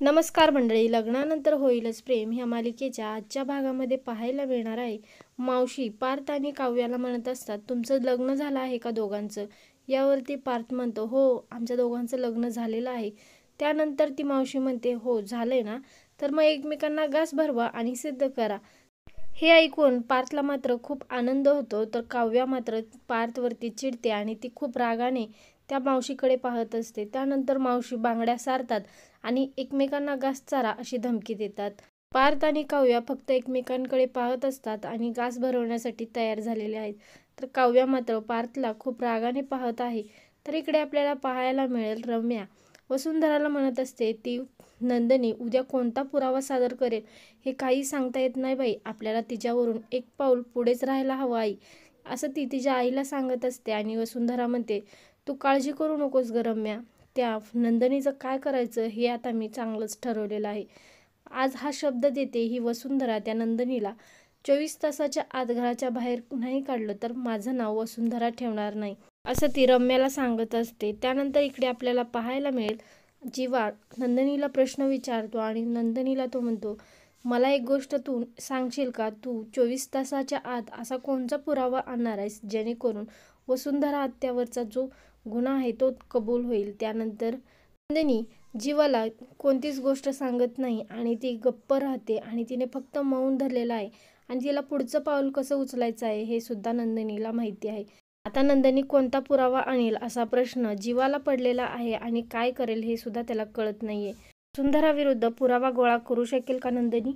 नमस्कार मंडळी, लग्नानंतर होईलच प्रेम ह्या मालिकेच्या आजच्या भागामध्ये पाहायला मिळणार आहे. मावशी पार्थ आणि काव्याला म्हणत असतात, तुमचं लग्न झालं आहे का दोघांचं? यावरती पार्थ म्हणतो, हो आमच्या दोघांचं लग्न झालेलं आहे. त्यानंतर ती मावशी म्हणते, हो झालंय ना, तर मग एकमेकांना घास भरवा आणि सिद्ध करा. हे ऐकून पार्थला मात्र खूप आनंद होतो, तर काव्या मात्र पार्थवरती चिडते आणि ती खूप रागाने त्या मावशीकडे पाहत असते. त्यानंतर मावशी बांगड्या सारतात आणि एकमेकांना घास चारा अशी धमकी देतात. पार्थ आणि काव्या फक्त एकमेकांकडे पाहत असतात आणि घास भरवण्यासाठी तयार झालेले आहेत. तर काव्या मात्र पार्थला खूप रागाने पाहत आहे. तर इकडे आपल्याला पाहायला मिळेल रम्या वसुंधराला म्हणत असते, ती नंदिनी उद्या कोणता पुरावा सादर करेल हे काही सांगता येत नाही बाई. आपल्याला तिच्यावरून एक पाऊल पुढेच राहायला हवं आई, असं ती तिच्या आईला सांगत असते. आणि वसुंधरा म्हणते, तू काळजी करू नकोस ग रम्या, त्या नंदिनीचं काय करायचं हे आता मी चांगलंच ठरवलेलं आहे. आज हा शब्द देते ही वसुंधरा त्या नंदिनीला 24 तासाच्या आत घराच्या बाहेर नाही काढलं तर माझं नाव वसुंधरा ठेवणार नाही, असं ती रम्याला सांगत असते. त्यानंतर इकडे आपल्याला पाहायला मिळेल जीवा नंदिनीला प्रश्न विचारतो आणि नंदिनीला तो म्हणतो, मला एक गोष्ट तू सांगशील का, तू 24 तासाच्या आत असा कोणता पुरावा आणणार आहेस जेणेकरून वसुंधरा हत्यावरचा जो गुन्हा आहे तो कबूल होईल. त्यानंतर नंदिनी जीवाला कोणतीच गोष्ट सांगत नाही आणि ती गप्प राहते आणि तिने फक्त मौन धरलेलं आहे आणि तिला पुढचं पाऊल कसं उचलायचं आहे हे सुद्धा नंदिनीला माहिती आहे. आता नंदिनी कोणता पुरावा आणेल असा प्रश्न जीवाला पडलेला आहे आणि काय करेल हे सुद्धा त्याला कळत नाहीये. वसुंधरा विरुद्ध पुरावा गोळा करू शकेल का नंदिनी?